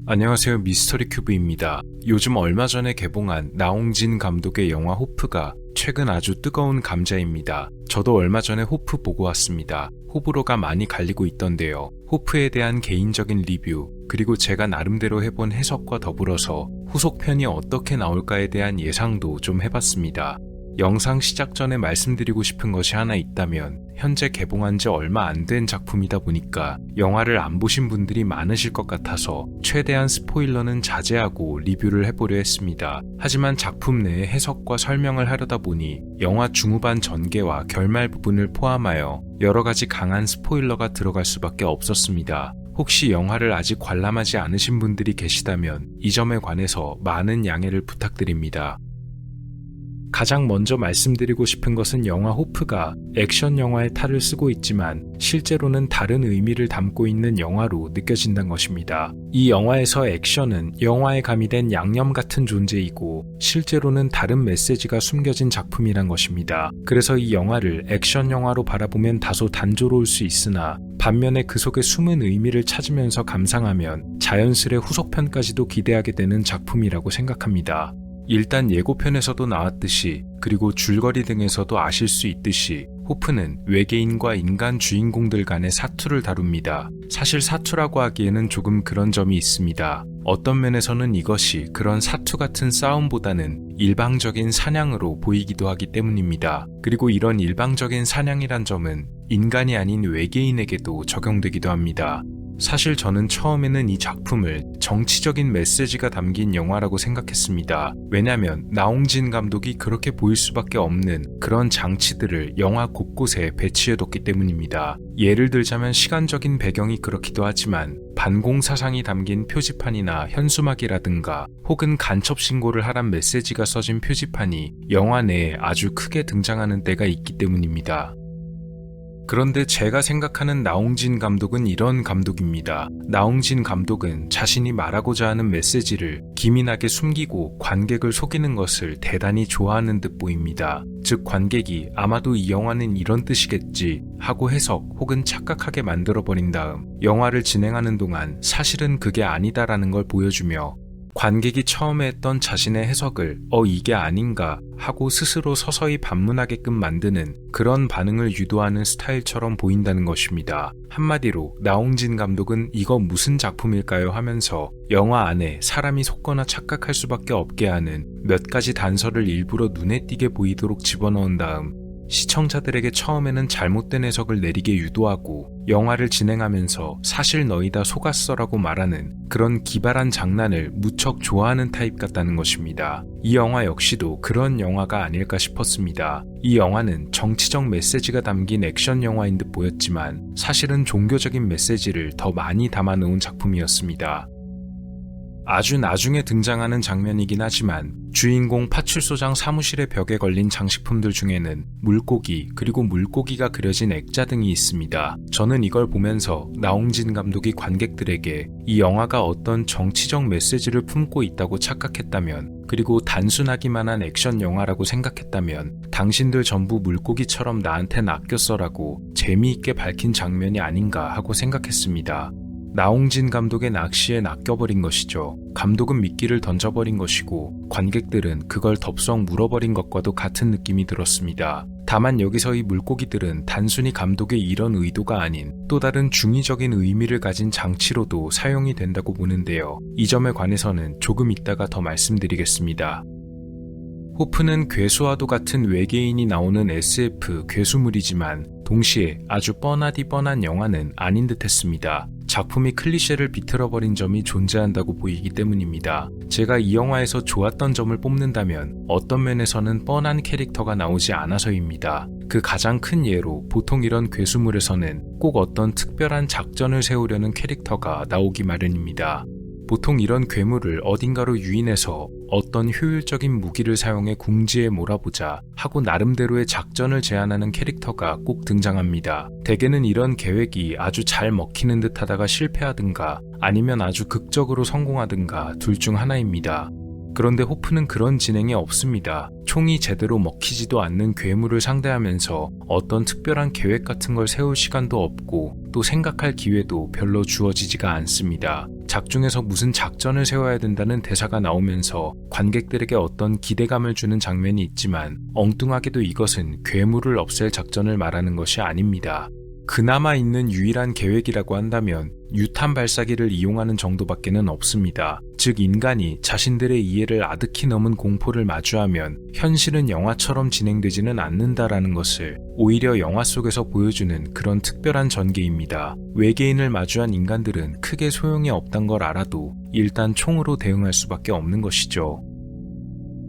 안녕하세요, 미스터리 큐브입니다. 요즘 얼마 전에 개봉한 나홍진 감독의 영화 호프가 최근 아주 뜨거운 감자입니다. 저도 얼마 전에 호프 보고 왔습니다. 호불호가 많이 갈리고 있던데요. 호프에 대한 개인적인 리뷰, 그리고 제가 나름대로 해본 해석과 더불어서 후속편이 어떻게 나올까에 대한 예상도 좀 해봤습니다. 영상 시작 전에 말씀드리고 싶은 것이 하나 있다면 현재 개봉한 지 얼마 안 된 작품이다 보니까 영화를 안 보신 분들이 많으실 것 같아서 최대한 스포일러는 자제하고 리뷰를 해보려 했습니다. 하지만 작품 내의 해석과 설명을 하려다 보니 영화 중후반 전개와 결말 부분을 포함하여 여러 가지 강한 스포일러가 들어갈 수밖에 없었습니다. 혹시 영화를 아직 관람하지 않으신 분들이 계시다면 이 점에 관해서 많은 양해를 부탁드립니다. 가장 먼저 말씀드리고 싶은 것은 영화 호프가 액션 영화의 탈을 쓰고 있지만 실제로는 다른 의미를 담고 있는 영화로 느껴진다는 것입니다. 이 영화에서 액션은 영화에 가미된 양념 같은 존재이고 실제로는 다른 메시지가 숨겨진 작품이란 것입니다. 그래서 이 영화를 액션 영화로 바라보면 다소 단조로울 수 있으나 반면에 그 속에 숨은 의미를 찾으면서 감상하면 자연스레 후속편까지도 기대하게 되는 작품이라고 생각합니다. 일단 예고편에서도 나왔듯이 그리고 줄거리 등에서도 아실 수 있듯이 호프는 외계인과 인간 주인공들 간의 사투를 다룹니다. 사실 사투라고 하기에는 조금 그런 점이 있습니다. 어떤 면에서는 이것이 그런 사투 같은 싸움보다는 일방적인 사냥으로 보이기도 하기 때문입니다. 그리고 이런 일방적인 사냥이란 점은 인간이 아닌 외계인에게도 적용되기도 합니다. 사실 저는 처음에는 이 작품을 정치적인 메시지가 담긴 영화라고 생각했습니다. 왜냐하면 나홍진 감독이 그렇게 보일 수밖에 없는 그런 장치들을 영화 곳곳에 배치해뒀기 때문입니다. 예를 들자면 시간적인 배경이 그렇기도 하지만 반공사상이 담긴 표지판이나 현수막이라든가 혹은 간첩 신고를 하란 메시지가 써진 표지판이 영화 내에 아주 크게 등장하는 때가 있기 때문입니다. 그런데 제가 생각하는 나홍진 감독은 이런 감독입니다. 나홍진 감독은 자신이 말하고자 하는 메시지를 기민하게 숨기고 관객을 속이는 것을 대단히 좋아하는 듯 보입니다. 즉 관객이 아마도 이 영화는 이런 뜻이겠지 하고 해석 혹은 착각하게 만들어버린 다음 영화를 진행하는 동안 사실은 그게 아니다라는 걸 보여주며 관객이 처음에 했던 자신의 해석을 이게 아닌가 하고 스스로 서서히 반문하게끔 만드는 그런 반응을 유도하는 스타일처럼 보인다는 것입니다. 한마디로 나홍진 감독은 이거 무슨 작품일까요 하면서 영화 안에 사람이 속거나 착각할 수밖에 없게 하는 몇 가지 단서를 일부러 눈에 띄게 보이도록 집어넣은 다음 시청자들에게 처음에는 잘못된 해석을 내리게 유도하고 영화를 진행하면서 사실 너희 다 속았어라고 말하는 그런 기발한 장난을 무척 좋아하는 타입 같다는 것입니다. 이 영화 역시도 그런 영화가 아닐까 싶었습니다. 이 영화는 정치적 메시지가 담긴 액션 영화인 듯 보였지만 사실은 종교적인 메시지를 더 많이 담아놓은 작품이었습니다. 아주 나중에 등장하는 장면이긴 하지만 주인공 파출소장 사무실의 벽에 걸린 장식품들 중에는 물고기 그리고 물고기가 그려진 액자 등이 있습니다. 저는 이걸 보면서 나홍진 감독이 관객들에게 이 영화가 어떤 정치적 메시지를 품고 있다고 착각했다면 그리고 단순하기만 한 액션 영화라고 생각했다면 당신들 전부 물고기처럼 나한테 낚였어라고 재미있게 밝힌 장면이 아닌가 하고 생각했습니다. 나홍진 감독의 낚시에 낚여버린 것이죠. 감독은 미끼를 던져버린 것이고 관객들은 그걸 덥석 물어버린 것과도 같은 느낌이 들었습니다. 다만 여기서 이 물고기들은 단순히 감독의 이런 의도가 아닌 또 다른 중의적인 의미를 가진 장치로도 사용이 된다고 보는데요. 이 점에 관해서는 조금 이따가 더 말씀드리겠습니다. 호프는 괴수와도 같은 외계인이 나오는 SF 괴수물이지만 동시에 아주 뻔하디 뻔한 영화는 아닌 듯 했습니다. 작품이 클리셰를 비틀어버린 점이 존재한다고 보이기 때문입니다. 제가 이 영화에서 좋았던 점을 뽑는다면 어떤 면에서는 뻔한 캐릭터가 나오지 않아서입니다. 그 가장 큰 예로 보통 이런 괴수물에서는 꼭 어떤 특별한 작전을 세우려는 캐릭터가 나오기 마련입니다. 보통 이런 괴물을 어딘가로 유인해서 어떤 효율적인 무기를 사용해 궁지에 몰아보자 하고 나름대로의 작전을 제안하는 캐릭터가 꼭 등장합니다. 대개는 이런 계획이 아주 잘 먹히는 듯 하다가 실패하든가 아니면 아주 극적으로 성공하든가 둘 중 하나입니다. 그런데 호프는 그런 진행이 없습니다. 총이 제대로 먹히지도 않는 괴물을 상대하면서 어떤 특별한 계획 같은 걸 세울 시간도 없고 또 생각할 기회도 별로 주어지지가 않습니다. 작중에서 무슨 작전을 세워야 된다는 대사가 나오면서 관객들에게 어떤 기대감을 주는 장면이 있지만 엉뚱하게도 이것은 괴물을 없앨 작전을 말하는 것이 아닙니다. 그나마 있는 유일한 계획이라고 한다면 유탄 발사기를 이용하는 정도밖에는 없습니다. 즉 인간이 자신들의 이해를 아득히 넘은 공포를 마주하면 현실은 영화처럼 진행되지는 않는다라는 것을 오히려 영화 속에서 보여주는 그런 특별한 전개입니다. 외계인을 마주한 인간들은 크게 소용이 없단 걸 알아도 일단 총으로 대응할 수밖에 없는 것이죠.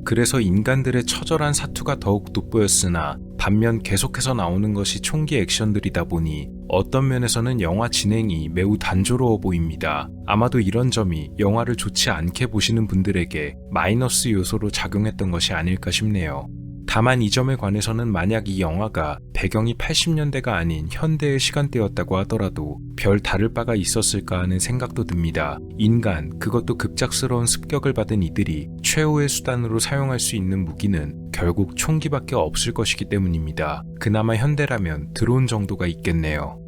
그래서 인간들의 처절한 사투가 더욱 돋보였으나 반면 계속해서 나오는 것이 총기 액션들이다 보니 어떤 면에서는 영화 진행이 매우 단조로워 보입니다. 아마도 이런 점이 영화를 좋지 않게 보시는 분들에게 마이너스 요소로 작용했던 것이 아닐까 싶네요. 다만 이 점에 관해서는 만약 이 영화가 배경이 80년대가 아닌 현대의 시간대였다고 하더라도 별 다를 바가 있었을까 하는 생각도 듭니다. 인간, 그것도 급작스러운 습격을 받은 이들이 최후의 수단으로 사용할 수 있는 무기는 결국 총기밖에 없을 것이기 때문입니다. 그나마 현대라면 드론 정도가 있겠네요.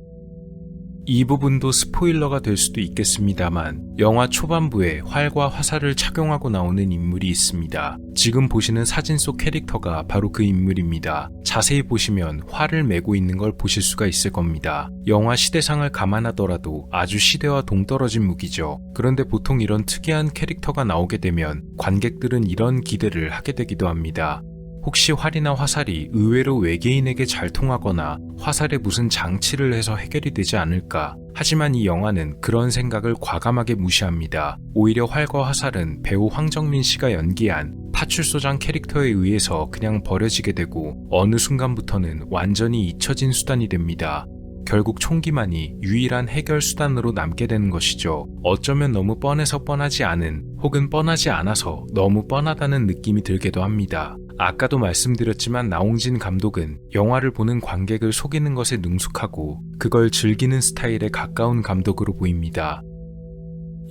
이 부분도 스포일러가 될 수도 있겠습니다만 영화 초반부에 활과 화살을 착용하고 나오는 인물이 있습니다. 지금 보시는 사진 속 캐릭터가 바로 그 인물입니다. 자세히 보시면 활을 메고 있는 걸 보실 수가 있을 겁니다. 영화 시대상을 감안하더라도 아주 시대와 동떨어진 무기죠. 그런데 보통 이런 특이한 캐릭터가 나오게 되면 관객들은 이런 기대를 하게 되기도 합니다. 혹시 활이나 화살이 의외로 외계인에게 잘 통하거나 화살에 무슨 장치를 해서 해결이 되지 않을까? 하지만 이 영화는 그런 생각을 과감하게 무시합니다. 오히려 활과 화살은 배우 황정민 씨가 연기한 파출소장 캐릭터에 의해서 그냥 버려지게 되고 어느 순간부터는 완전히 잊혀진 수단이 됩니다. 결국 총기만이 유일한 해결 수단으로 남게 되는 것이죠. 어쩌면 너무 뻔해서 뻔하지 않은 혹은 뻔하지 않아서 너무 뻔하다는 느낌이 들기도 합니다. 아까도 말씀드렸지만 나홍진 감독은 영화를 보는 관객을 속이는 것에 능숙하고 그걸 즐기는 스타일에 가까운 감독으로 보입니다.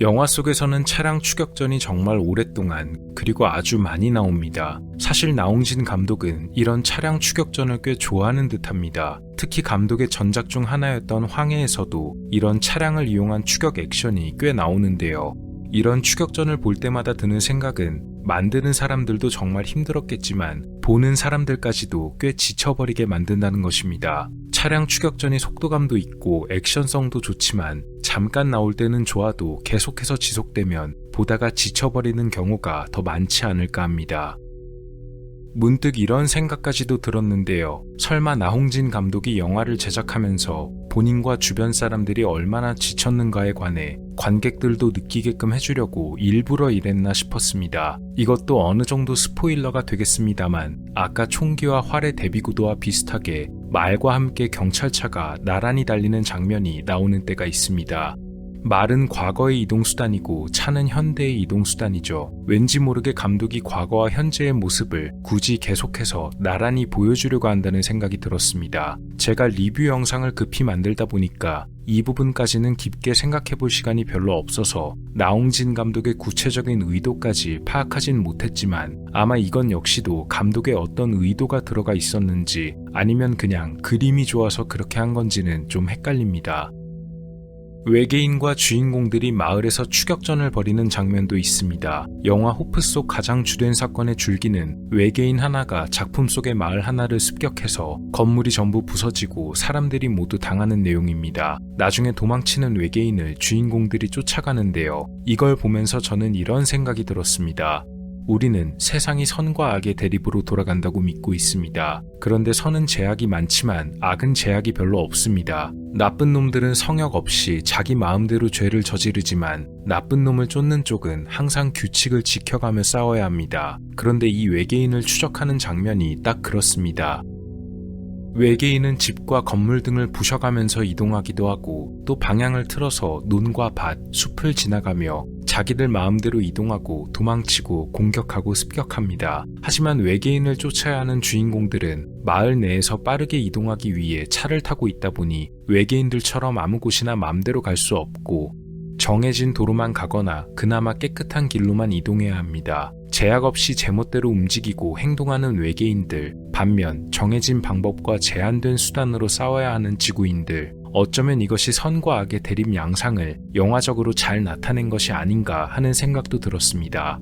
영화 속에서는 차량 추격전이 정말 오랫동안 그리고 아주 많이 나옵니다. 사실 나홍진 감독은 이런 차량 추격전을 꽤 좋아하는 듯합니다. 특히 감독의 전작 중 하나였던 황해에서도 이런 차량을 이용한 추격 액션이 꽤 나오는데요. 이런 추격전을 볼 때마다 드는 생각은 만드는 사람들도 정말 힘들었겠지만 보는 사람들까지도 꽤 지쳐버리게 만든다는 것입니다. 차량 추격전이 속도감도 있고 액션성도 좋지만 잠깐 나올 때는 좋아도 계속해서 지속되면 보다가 지쳐버리는 경우가 더 많지 않을까 합니다. 문득 이런 생각까지도 들었는데요. 설마 나홍진 감독이 영화를 제작하면서 본인과 주변 사람들이 얼마나 지쳤는가에 관해 관객들도 느끼게끔 해주려고 일부러 이랬나 싶었습니다. 이것도 어느 정도 스포일러가 되겠습니다만 아까 총기와 활의 대비구도와 비슷하게 말과 함께 경찰차가 나란히 달리는 장면이 나오는 때가 있습니다. 말은 과거의 이동수단이고 차는 현대의 이동수단이죠. 왠지 모르게 감독이 과거와 현재의 모습을 굳이 계속해서 나란히 보여주려고 한다는 생각이 들었습니다. 제가 리뷰 영상을 급히 만들다 보니까 이 부분까지는 깊게 생각해볼 시간이 별로 없어서 나홍진 감독의 구체적인 의도까지 파악하진 못했지만 아마 이건 역시도 감독의 어떤 의도가 들어가 있었는지 아니면 그냥 그림이 좋아서 그렇게 한 건지는 좀 헷갈립니다. 외계인과 주인공들이 마을에서 추격전을 벌이는 장면도 있습니다. 영화 호프 속 가장 주된 사건의 줄기는 외계인 하나가 작품 속의 마을 하나를 습격해서 건물이 전부 부서지고 사람들이 모두 당하는 내용입니다. 나중에 도망치는 외계인을 주인공들이 쫓아가는데요. 이걸 보면서 저는 이런 생각이 들었습니다. 우리는 세상이 선과 악의 대립으로 돌아간다고 믿고 있습니다. 그런데 선은 제약이 많지만 악은 제약이 별로 없습니다. 나쁜 놈들은 성역 없이 자기 마음대로 죄를 저지르지만 나쁜 놈을 쫓는 쪽은 항상 규칙을 지켜가며 싸워야 합니다. 그런데 이 외계인을 추적하는 장면이 딱 그렇습니다. 외계인은 집과 건물 등을 부셔가면서 이동하기도 하고 또 방향을 틀어서 논과 밭, 숲을 지나가며 자기들 마음대로 이동하고 도망치고 공격하고 습격합니다. 하지만 외계인을 쫓아야 하는 주인공들은 마을 내에서 빠르게 이동하기 위해 차를 타고 있다 보니 외계인들처럼 아무 곳이나 마음대로 갈 수 없고 정해진 도로만 가거나 그나마 깨끗한 길로만 이동해야 합니다. 제약 없이 제멋대로 움직이고 행동하는 외계인들, 반면 정해진 방법과 제한된 수단으로 싸워야 하는 지구인들, 어쩌면 이것이 선과 악의 대립 양상을 영화적으로 잘 나타낸 것이 아닌가 하는 생각도 들었습니다.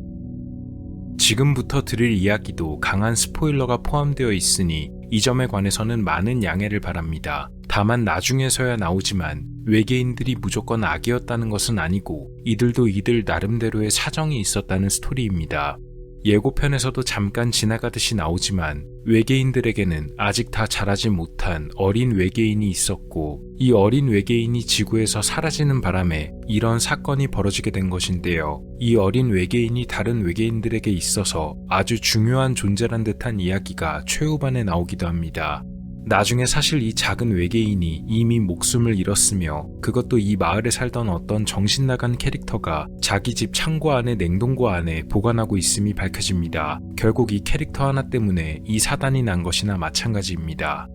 지금부터 들을 이야기도 강한 스포일러가 포함되어 있으니 이 점에 관해서는 많은 양해를 바랍니다. 다만 나중에서야 나오지만 외계인들이 무조건 악이었다는 것은 아니고 이들도 이들 나름대로의 사정이 있었다는 스토리입니다. 예고편에서도 잠깐 지나가듯이 나오지만 외계인들에게는 아직 다 자라지 못한 어린 외계인이 있었고 이 어린 외계인이 지구에서 사라지는 바람에 이런 사건이 벌어지게 된 것인데요. 이 어린 외계인이 다른 외계인들에게 있어서 아주 중요한 존재란 듯한 이야기가 최후반에 나오기도 합니다. 나중에 사실 이 작은 외계인이 이미 목숨을 잃었으며 그것도 이 마을에 살던 어떤 정신나간 캐릭터가 자기 집 창고 안에 냉동고 안에 보관하고 있음이 밝혀집니다. 결국 이 캐릭터 하나 때문에 이 사단이 난 것이나 마찬가지입니다.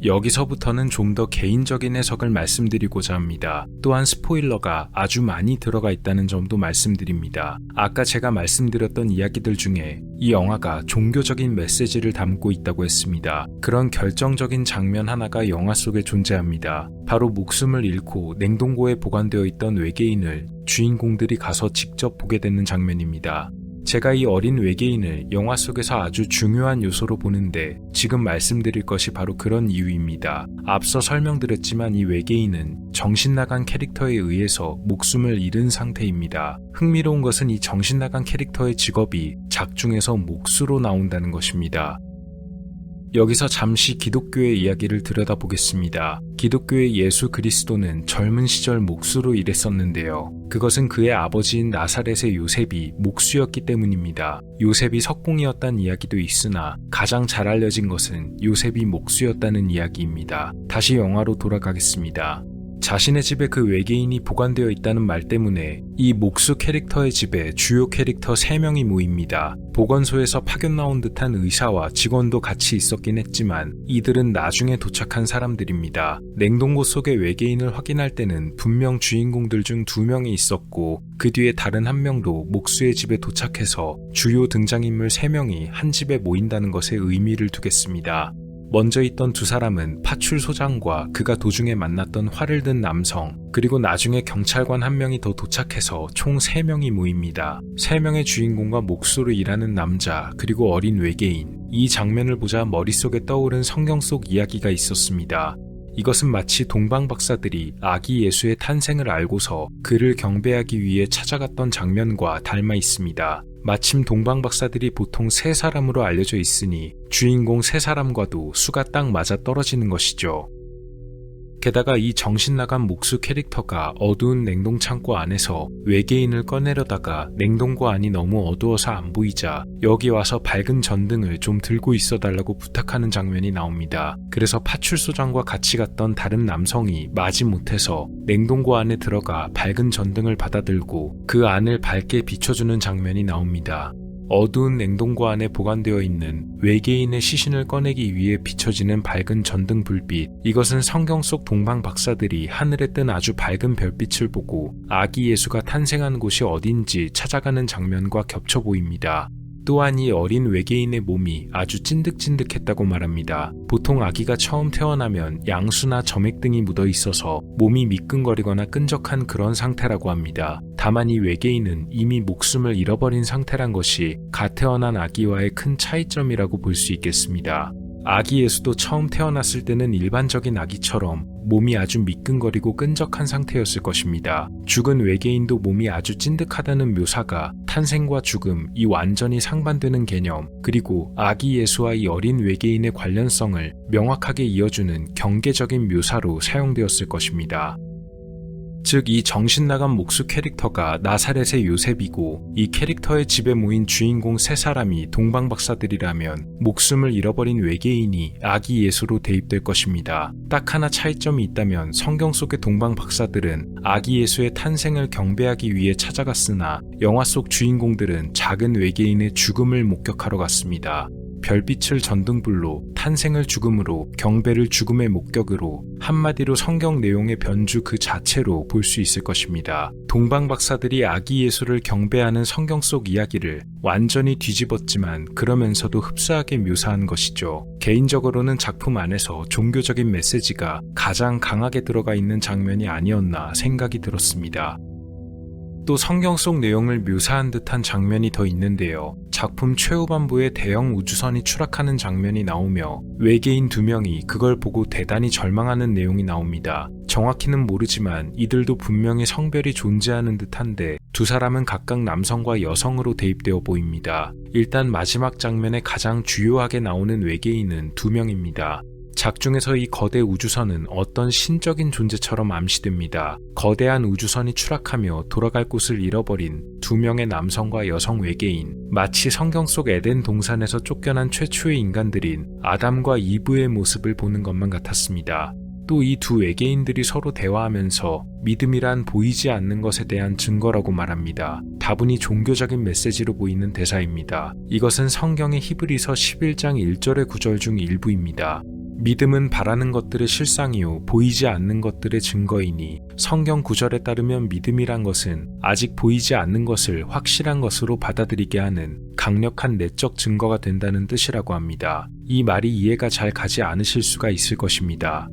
여기서부터는 좀 더 개인적인 해석을 말씀드리고자 합니다. 또한 스포일러가 아주 많이 들어가 있다는 점도 말씀드립니다. 아까 제가 말씀드렸던 이야기들 중에 이 영화가 종교적인 메시지를 담고 있다고 했습니다. 그런 결정적인 장면 하나가 영화 속에 존재합니다. 바로 목숨을 잃고 냉동고에 보관되어 있던 외계인을 주인공들이 가서 직접 보게 되는 장면입니다. 제가 이 어린 외계인을 영화 속에서 아주 중요한 요소로 보는데 지금 말씀드릴 것이 바로 그런 이유입니다. 앞서 설명드렸지만 이 외계인은 정신나간 캐릭터에 의해서 목숨을 잃은 상태입니다. 흥미로운 것은 이 정신나간 캐릭터의 직업이 작중에서 목수로 나온다는 것입니다. 여기서 잠시 기독교의 이야기를 들여다보겠습니다. 기독교의 예수 그리스도는 젊은 시절 목수로 일했었는데요. 그것은 그의 아버지인 나사렛의 요셉이 목수였기 때문입니다. 요셉이 석공이었다는 이야기도 있으나 가장 잘 알려진 것은 요셉이 목수였다는 이야기입니다. 다시 영화로 돌아가겠습니다. 자신의 집에 그 외계인이 보관되어 있다는 말 때문에 이 목수 캐릭터의 집에 주요 캐릭터 3명이 모입니다. 보건소에서 파견 나온 듯한 의사와 직원도 같이 있었긴 했지만 이들은 나중에 도착한 사람들입니다. 냉동고 속의 외계인을 확인할 때는 분명 주인공들 중 2명이 있었고 그 뒤에 다른 1명도 목수의 집에 도착해서 주요 등장인물 3명이 한 집에 모인다는 것에 의미를 두겠습니다. 먼저 있던 2사람은 파출소장과 그가 도중에 만났던 활을 든 남성, 그리고 나중에 경찰관 1명이 더 도착해서 총 3명이 모입니다. 3명의 주인공과 목수로 일하는 남자, 그리고 어린 외계인. 이 장면을 보자 머릿속에 떠오른 성경 속 이야기가 있었습니다. 이것은 마치 동방 박사들이 아기 예수의 탄생을 알고서 그를 경배하기 위해 찾아갔던 장면과 닮아 있습니다. 마침 동방 박사들이 보통 3사람으로 알려져 있으니 주인공 3사람과도 수가 딱 맞아 떨어지는 것이죠. 게다가 이 정신나간 목수 캐릭터가 어두운 냉동창고 안에서 외계인을 꺼내려다가 냉동고 안이 너무 어두워서 안 보이자 여기 와서 밝은 전등을 좀 들고 있어 달라고 부탁하는 장면이 나옵니다. 그래서 파출소장과 같이 갔던 다른 남성이 마지못해서 냉동고 안에 들어가 밝은 전등을 받아들고 그 안을 밝게 비춰주는 장면이 나옵니다. 어두운 냉동고 안에 보관되어 있는 외계인의 시신을 꺼내기 위해 비춰지는 밝은 전등 불빛. 이것은 성경 속 동방 박사들이 하늘에 뜬 아주 밝은 별빛을 보고 아기 예수가 탄생한 곳이 어딘지 찾아가는 장면과 겹쳐 보입니다. 또한 이 어린 외계인의 몸이 아주 찐득찐득했다고 말합니다. 보통 아기가 처음 태어나면 양수나 점액 등이 묻어 있어서 몸이 미끈거리거나 끈적한 그런 상태라고 합니다. 다만 이 외계인은 이미 목숨을 잃어버린 상태란 것이 갓 태어난 아기와의 큰 차이점이라고 볼 수 있겠습니다. 아기 예수도 처음 태어났을 때는 일반적인 아기처럼 몸이 아주 미끈거리고 끈적한 상태였을 것입니다. 죽은 외계인도 몸이 아주 찐득하다는 묘사가 탄생과 죽음, 이 완전히 상반되는 개념, 그리고 아기 예수와 이 어린 외계인의 관련성을 명확하게 이어주는 경계적인 묘사로 사용되었을 것입니다. 즉, 이 정신나간 목수 캐릭터가 나사렛의 요셉이고 이 캐릭터의 집에 모인 주인공 3사람이 동방박사들이라면 목숨을 잃어버린 외계인이 아기 예수로 대입될 것입니다. 딱 하나 차이점이 있다면 성경 속의 동방박사들은 아기 예수의 탄생을 경배하기 위해 찾아갔으나 영화 속 주인공들은 작은 외계인의 죽음을 목격하러 갔습니다. 별빛을 전등불로, 탄생을 죽음으로, 경배를 죽음의 목격으로, 한마디로 성경 내용의 변주 그 자체로 볼 수 있을 것입니다. 동방 박사들이 아기 예수를 경배하는 성경 속 이야기를 완전히 뒤집었지만 그러면서도 흡사하게 묘사한 것이죠. 개인적으로는 작품 안에서 종교적인 메시지가 가장 강하게 들어가 있는 장면이 아니었나 생각이 들었습니다. 또 성경 속 내용을 묘사한 듯한 장면이 더 있는데요. 작품 최후반부에 대형 우주선이 추락하는 장면이 나오며 외계인 2명이 그걸 보고 대단히 절망하는 내용이 나옵니다. 정확히는 모르지만 이들도 분명히 성별이 존재하는 듯한데 두 사람은 각각 남성과 여성으로 대입되어 보입니다. 일단 마지막 장면에 가장 주요하게 나오는 외계인은 2명입니다. 작중에서 이 거대 우주선은 어떤 신적인 존재처럼 암시됩니다. 거대한 우주선이 추락하며 돌아갈 곳을 잃어버린 2명의 남성과 여성 외계인, 마치 성경 속 에덴 동산에서 쫓겨난 최초의 인간들인 아담과 이브의 모습을 보는 것만 같았습니다. 또 이 두 외계인들이 서로 대화하면서 믿음이란 보이지 않는 것에 대한 증거라고 말합니다. 다분히 종교적인 메시지로 보이는 대사입니다. 이것은 성경의 히브리서 11장 1절의 구절 중 일부입니다. 믿음은 바라는 것들의 실상이요 보이지 않는 것들의 증거이니 성경 구절에 따르면 믿음이란 것은 아직 보이지 않는 것을 확실한 것으로 받아들이게 하는 강력한 내적 증거가 된다는 뜻이라고 합니다. 이 말이 이해가 잘 가지 않으실 수가 있을 것입니다.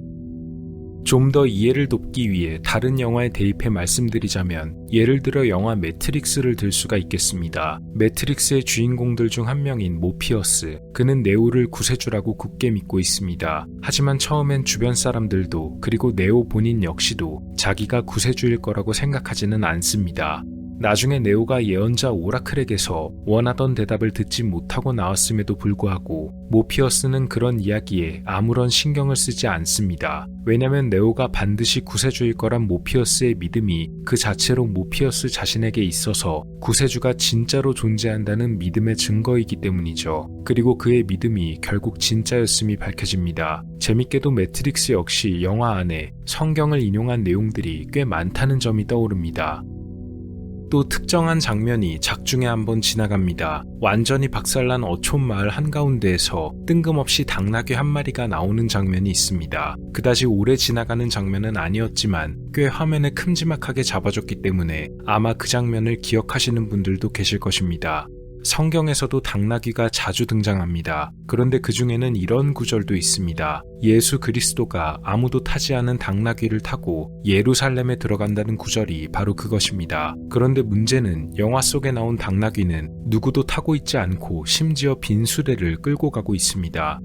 좀 더 이해를 돕기 위해 다른 영화에 대입해 말씀드리자면 예를 들어 영화 매트릭스를 들 수가 있겠습니다. 매트릭스의 주인공들 중 한 명인 모피어스, 그는 네오를 구세주라고 굳게 믿고 있습니다. 하지만 처음엔 주변 사람들도 그리고 네오 본인 역시도 자기가 구세주일 거라고 생각하지는 않습니다. 나중에 네오가 예언자 오라클에게서 원하던 대답을 듣지 못하고 나왔음에도 불구하고 모피어스는 그런 이야기에 아무런 신경을 쓰지 않습니다. 왜냐면 네오가 반드시 구세주일 거란 모피어스의 믿음이 그 자체로 모피어스 자신에게 있어서 구세주가 진짜로 존재한다는 믿음의 증거이기 때문이죠. 그리고 그의 믿음이 결국 진짜였음이 밝혀집니다. 재밌게도 매트릭스 역시 영화 안에 성경을 인용한 내용들이 꽤 많다는 점이 떠오릅니다. 또 특정한 장면이 작중에 한번 지나갑니다. 완전히 박살난 어촌 마을 한가운데에서 뜬금없이 당나귀 한 마리가 나오는 장면이 있습니다. 그다지 오래 지나가는 장면은 아니었지만 꽤 화면에 큼지막하게 잡아줬기 때문에 아마 그 장면을 기억하시는 분들도 계실 것입니다. 성경에서도 당나귀가 자주 등장합니다. 그런데 그 중에는 이런 구절도 있습니다. 예수 그리스도가 아무도 타지 않은 당나귀를 타고 예루살렘에 들어간다는 구절이 바로 그것입니다. 그런데 문제는 영화 속에 나온 당나귀는 누구도 타고 있지 않고 심지어 빈 수레를 끌고 가고 있습니다.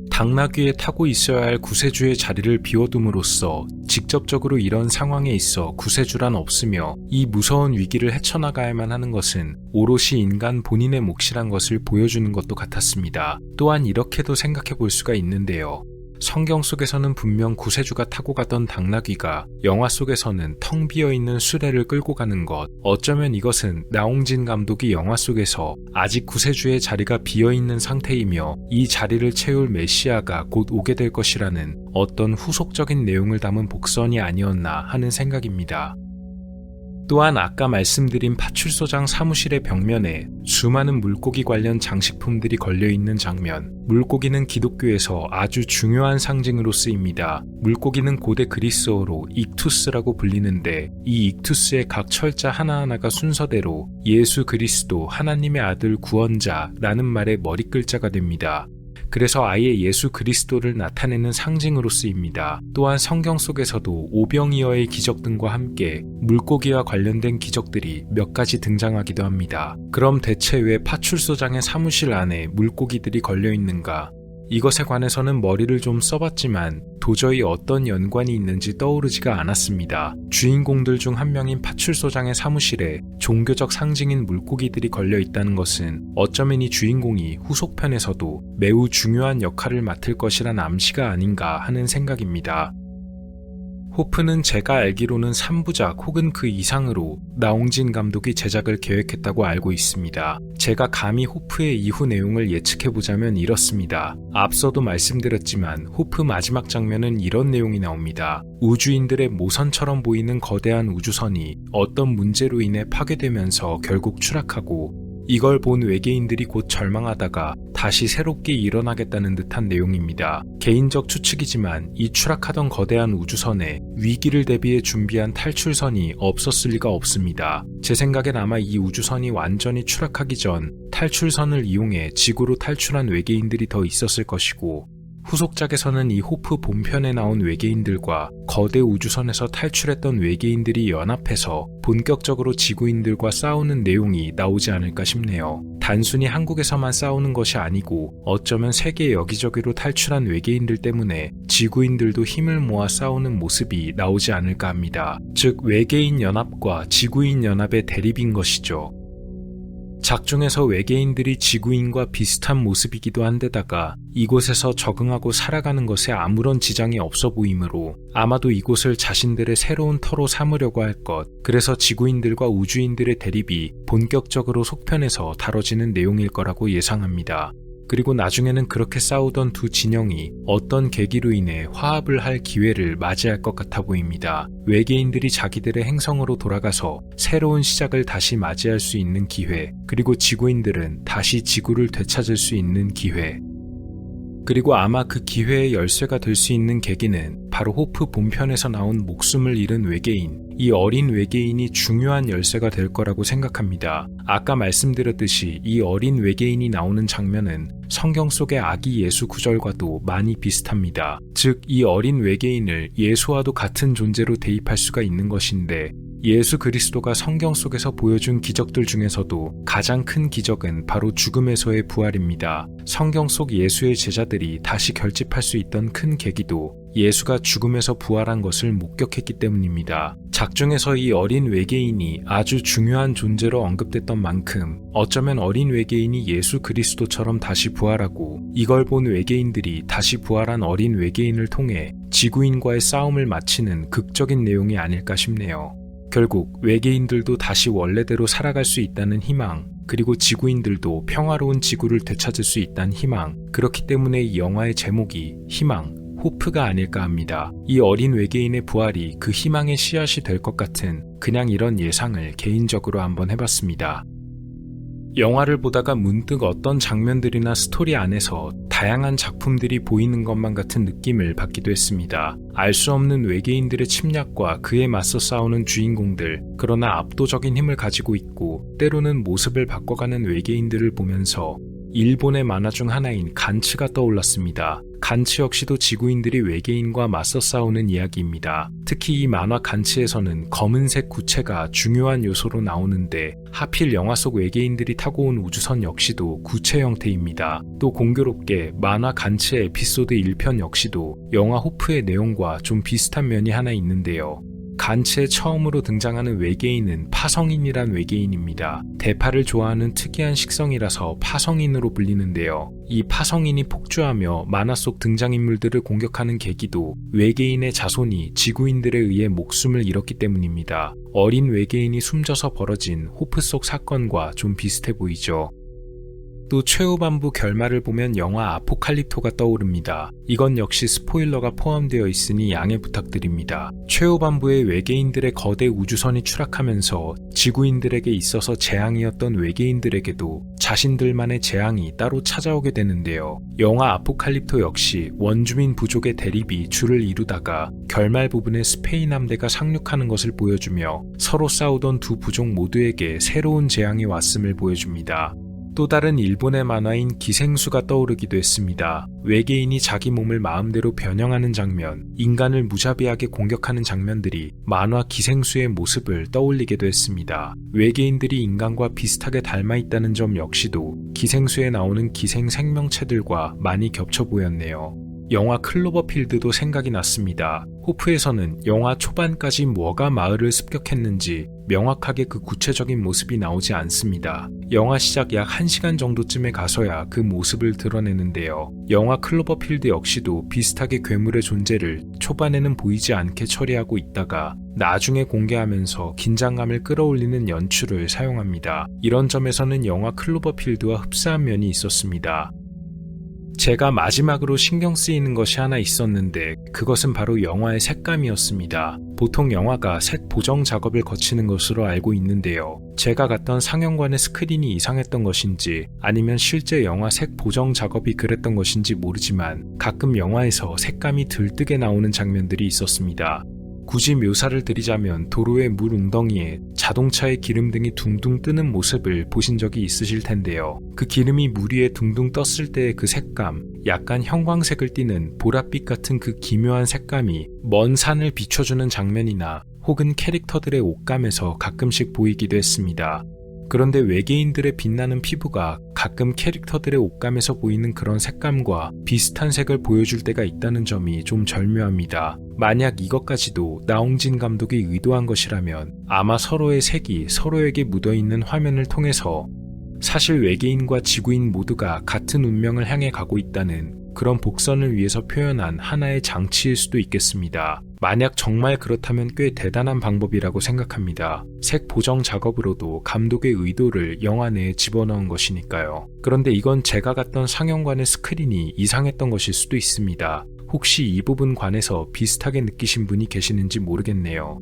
당나귀에 타고 있어야 할 구세주의 자리를 비워둠으로써 직접적으로 이런 상황에 있어 구세주란 없으며 이 무서운 위기를 헤쳐나가야만 하는 것은 오롯이 인간 본인의 몫이란 것을 보여주는 것도 같았습니다. 또한 이렇게도 생각해 볼 수가 있는데요. 성경 속에서는 분명 구세주가 타고 가던 당나귀가 영화 속에서는 텅 비어있는 수레를 끌고 가는 것, 어쩌면 이것은 나홍진 감독이 영화 속에서 아직 구세주의 자리가 비어있는 상태이며 이 자리를 채울 메시아가 곧 오게 될 것이라는 어떤 후속적인 내용을 담은 복선이 아니었나 하는 생각입니다. 또한 아까 말씀드린 파출소장 사무실의 벽면에 수많은 물고기 관련 장식품들이 걸려있는 장면, 물고기는 기독교에서 아주 중요한 상징으로 쓰입니다. 물고기는 고대 그리스어로 익투스라고 불리는데 이 익투스의 각 철자 하나하나가 순서대로 예수 그리스도 하나님의 아들 구원자라는 말의 머리글자가 됩니다. 그래서 아예 예수 그리스도를 나타내는 상징으로 쓰입니다. 또한 성경 속에서도 오병이어의 기적 등과 함께 물고기와 관련된 기적들이 몇 가지 등장하기도 합니다. 그럼 대체 왜 파출소장의 사무실 안에 물고기들이 걸려있는가? 이것에 관해서는 머리를 좀 써봤지만 도저히 어떤 연관이 있는지 떠오르지가 않았습니다. 주인공들 중 한 명인 파출소장의 사무실에 종교적 상징인 물고기들이 걸려있다는 것은 어쩌면 이 주인공이 후속편에서도 매우 중요한 역할을 맡을 것이란 암시가 아닌가 하는 생각입니다. 호프는 제가 알기로는 3부작 혹은 그 이상으로 나홍진 감독이 제작을 계획했다고 알고 있습니다. 제가 감히 호프의 이후 내용을 예측해보자면 이렇습니다. 앞서도 말씀드렸지만 호프 마지막 장면은 이런 내용이 나옵니다. 우주인들의 모선처럼 보이는 거대한 우주선이 어떤 문제로 인해 파괴되면서 결국 추락하고 이걸 본 외계인들이 곧 절망하다가 다시 새롭게 일어나겠다는 듯한 내용입니다. 개인적 추측이지만 이 추락하던 거대한 우주선에 위기를 대비해 준비한 탈출선이 없었을 리가 없습니다. 제 생각엔 아마 이 우주선이 완전히 추락하기 전 탈출선을 이용해 지구로 탈출한 외계인들이 더 있었을 것이고, 후속작에서는 이 호프 본편에 나온 외계인들과 거대 우주선에서 탈출했던 외계인들이 연합해서 본격적으로 지구인들과 싸우는 내용이 나오지 않을까 싶네요. 단순히 한국에서만 싸우는 것이 아니고 어쩌면 세계 여기저기로 탈출한 외계인들 때문에 지구인들도 힘을 모아 싸우는 모습이 나오지 않을까 합니다. 즉, 외계인 연합과 지구인 연합의 대립인 것이죠. 작중에서 외계인들이 지구인과 비슷한 모습이기도 한데다가 이곳에서 적응하고 살아가는 것에 아무런 지장이 없어 보이므로 아마도 이곳을 자신들의 새로운 터로 삼으려고 할 것, 그래서 지구인들과 우주인들의 대립이 본격적으로 속편에서 다뤄지는 내용일 거라고 예상합니다. 그리고 나중에는 그렇게 싸우던 두 진영이 어떤 계기로 인해 화합을 할 기회를 맞이할 것 같아 보입니다. 외계인들이 자기들의 행성으로 돌아가서 새로운 시작을 다시 맞이할 수 있는 기회, 그리고 지구인들은 다시 지구를 되찾을 수 있는 기회. 그리고 아마 그 기회의 열쇠가 될 수 있는 계기는 바로 호프 본편에서 나온 목숨을 잃은 외계인, 이 어린 외계인이 중요한 열쇠가 될 거라고 생각합니다. 아까 말씀드렸듯이 이 어린 외계인이 나오는 장면은 성경 속의 아기 예수 구절과도 많이 비슷합니다. 즉, 이 어린 외계인을 예수와도 같은 존재로 대입할 수가 있는 것인데, 예수 그리스도가 성경 속에서 보여준 기적들 중에서도 가장 큰 기적은 바로 죽음에서의 부활입니다. 성경 속 예수의 제자들이 다시 결집할 수 있던 큰 계기도 예수가 죽음에서 부활한 것을 목격했기 때문입니다. 작중에서 이 어린 외계인이 아주 중요한 존재로 언급됐던 만큼 어쩌면 어린 외계인이 예수 그리스도처럼 다시 부활하고, 이걸 본 외계인들이 다시 부활한 어린 외계인을 통해 지구인과의 싸움을 마치는 극적인 내용이 아닐까 싶네요. 결국 외계인들도 다시 원래대로 살아갈 수 있다는 희망, 그리고 지구인들도 평화로운 지구를 되찾을 수 있다는 희망, 그렇기 때문에 이 영화의 제목이 희망, 호프가 아닐까 합니다. 이 어린 외계인의 부활이 그 희망의 씨앗이 될 것 같은 그냥 이런 예상을 개인적으로 한번 해봤습니다. 영화를 보다가 문득 어떤 장면들이나 스토리 안에서 다양한 작품들이 보이는 것만 같은 느낌을 받기도 했습니다. 알 수 없는 외계인들의 침략과 그에 맞서 싸우는 주인공들, 그러나 압도적인 힘을 가지고 있고 때로는 모습을 바꿔가는 외계인들을 보면서 일본의 만화 중 하나인 간츠가 떠올랐습니다. 간츠 역시도 지구인들이 외계인과 맞서 싸우는 이야기입니다. 특히 이 만화 간츠에서는 검은색 구체가 중요한 요소로 나오는데, 하필 영화 속 외계인들이 타고 온 우주선 역시도 구체 형태입니다. 또 공교롭게 만화 간츠 에피소드 1편 역시도 영화 호프의 내용과 좀 비슷한 면이 하나 있는데요. 간츠에 처음으로 등장하는 외계인은 파성인이란 외계인입니다. 대파를 좋아하는 특이한 식성이라서 파성인으로 불리는데요. 이 파성인이 폭주하며 만화 속 등장인물들을 공격하는 계기도 외계인의 자손이 지구인들에 의해 목숨을 잃었기 때문입니다. 어린 외계인이 숨져서 벌어진 호프 속 사건과 좀 비슷해 보이죠. 또 최후반부 결말을 보면 영화 아포칼립토가 떠오릅니다. 이건 역시 스포일러가 포함되어 있으니 양해 부탁드립니다. 최후반부에 외계인들의 거대 우주선이 추락하면서 지구인들에게 있어서 재앙이었던 외계인들에게도 자신들만의 재앙이 따로 찾아오게 되는데요. 영화 아포칼립토 역시 원주민 부족의 대립이 줄을 이루다가 결말 부분에 스페인 함대가 상륙하는 것을 보여주며 서로 싸우던 두 부족 모두에게 새로운 재앙이 왔음을 보여줍니다. 또 다른 일본의 만화인 기생수가 떠오르기도 했습니다. 외계인이 자기 몸을 마음대로 변형하는 장면, 인간을 무자비하게 공격하는 장면들이 만화 기생수의 모습을 떠올리기도 했습니다. 외계인들이 인간과 비슷하게 닮아있다는 점 역시도 기생수에 나오는 기생 생명체들과 많이 겹쳐 보였네요. 영화 클로버필드도 생각이 났습니다. 호프에서는 영화 초반까지 뭐가 마을을 습격했는지 명확하게 그 구체적인 모습이 나오지 않습니다. 영화 시작 약 1시간 정도쯤에 가서야 그 모습을 드러내는데요. 영화 클로버필드 역시도 비슷하게 괴물의 존재를 초반에는 보이지 않게 처리하고 있다가 나중에 공개하면서 긴장감을 끌어올리는 연출을 사용합니다. 이런 점에서는 영화 클로버필드와 흡사한 면이 있었습니다. 제가 마지막으로 신경 쓰이는 것이 하나 있었는데 그것은 바로 영화의 색감이었습니다. 보통 영화가 색 보정 작업을 거치는 것으로 알고 있는데요. 제가 갔던 상영관의 스크린이 이상했던 것인지 아니면 실제 영화 색 보정 작업이 그랬던 것인지 모르지만 가끔 영화에서 색감이 들뜨게 나오는 장면들이 있었습니다. 굳이 묘사를 드리자면 도로의 물 웅덩이에 자동차의 기름 등이 둥둥 뜨는 모습을 보신 적이 있으실 텐데요. 그 기름이 물 위에 둥둥 떴을 때의 그 색감, 약간 형광색을 띠는 보랏빛 같은 그 기묘한 색감이 먼 산을 비춰주는 장면이나 혹은 캐릭터들의 옷감에서 가끔씩 보이기도 했습니다. 그런데 외계인들의 빛나는 피부가 가끔 캐릭터들의 옷감에서 보이는 그런 색감과 비슷한 색을 보여줄 때가 있다는 점이 좀 절묘합니다. 만약 이것까지도 나홍진 감독이 의도한 것이라면 아마 서로의 색이 서로에게 묻어있는 화면을 통해서 사실 외계인과 지구인 모두가 같은 운명을 향해 가고 있다는 그런 복선을 위해서 표현한 하나의 장치일 수도 있겠습니다. 만약 정말 그렇다면 꽤 대단한 방법이라고 생각합니다. 색 보정 작업으로도 감독의 의도를 영화 내에 집어넣은 것이니까요. 그런데 이건 제가 갔던 상영관의 스크린이 이상했던 것일 수도 있습니다. 혹시 이 부분 관해서 비슷하게 느끼신 분이 계시는지 모르겠네요.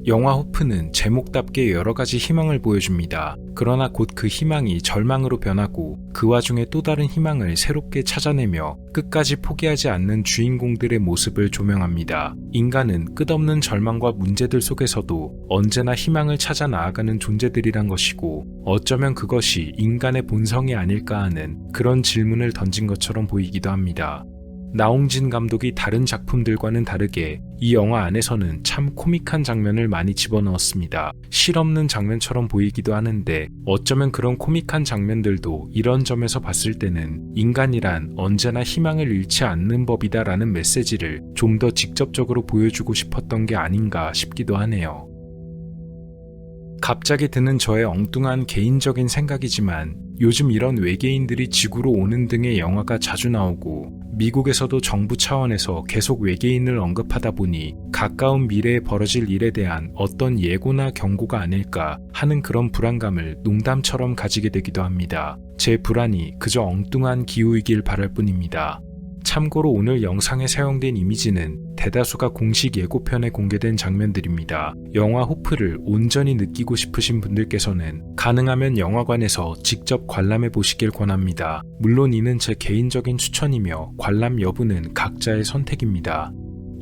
영화 호프는 제목답게 여러 가지 희망을 보여줍니다. 그러나 곧 그 희망이 절망으로 변하고 그 와중에 또 다른 희망을 새롭게 찾아내며 끝까지 포기하지 않는 주인공들의 모습을 조명합니다. 인간은 끝없는 절망과 문제들 속에서도 언제나 희망을 찾아 나아가는 존재들이란 것이고 어쩌면 그것이 인간의 본성이 아닐까 하는 그런 질문을 던진 것처럼 보이기도 합니다. 나홍진 감독이 다른 작품들과는 다르게 이 영화 안에서는 참 코믹한 장면을 많이 집어넣었습니다. 실없는 장면처럼 보이기도 하는데 어쩌면 그런 코믹한 장면들도 이런 점에서 봤을 때는 인간이란 언제나 희망을 잃지 않는 법이다라는 메시지를 좀 더 직접적으로 보여주고 싶었던 게 아닌가 싶기도 하네요. 갑자기 드는 저의 엉뚱한 개인적인 생각이지만 요즘 이런 외계인들이 지구로 오는 등의 영화가 자주 나오고 미국에서도 정부 차원에서 계속 외계인을 언급하다 보니 가까운 미래에 벌어질 일에 대한 어떤 예고나 경고가 아닐까 하는 그런 불안감을 농담처럼 가지게 되기도 합니다. 제 불안이 그저 엉뚱한 기우이길 바랄 뿐입니다. 참고로 오늘 영상에 사용된 이미지는 대다수가 공식 예고편에 공개된 장면들입니다. 영화 호프를 온전히 느끼고 싶으신 분들께서는 가능하면 영화관에서 직접 관람해 보시길 권합니다. 물론 이는 제 개인적인 추천이며 관람 여부는 각자의 선택입니다.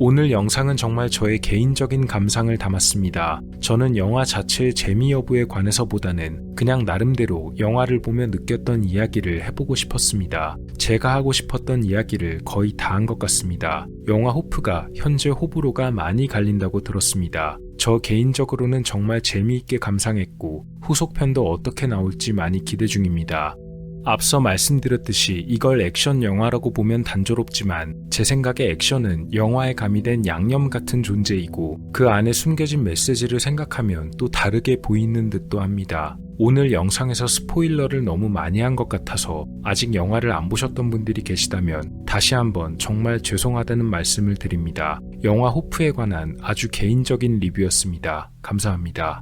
오늘 영상은 정말 저의 개인적인 감상을 담았습니다. 저는 영화 자체의 재미 여부에 관해서보다는 그냥 나름대로 영화를 보며 느꼈던 이야기를 해보고 싶었습니다. 제가 하고 싶었던 이야기를 거의 다 한 것 같습니다. 영화 호프가 현재 호불호가 많이 갈린다고 들었습니다. 저 개인적으로는 정말 재미있게 감상했고 후속편도 어떻게 나올지 많이 기대 중입니다. 앞서 말씀드렸듯이 이걸 액션 영화라고 보면 단조롭지만 제 생각에 액션은 영화에 가미된 양념 같은 존재이고 그 안에 숨겨진 메시지를 생각하면 또 다르게 보이는 듯도 합니다. 오늘 영상에서 스포일러를 너무 많이 한 것 같아서 아직 영화를 안 보셨던 분들이 계시다면 다시 한번 정말 죄송하다는 말씀을 드립니다. 영화 호프에 관한 아주 개인적인 리뷰였습니다. 감사합니다.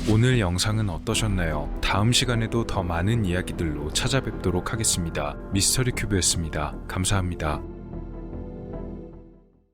오늘 영상은 어떠셨나요? 다음 시간에도 더 많은 이야기들로 찾아뵙도록 하겠습니다. 미스터리 큐브였습니다. 감사합니다.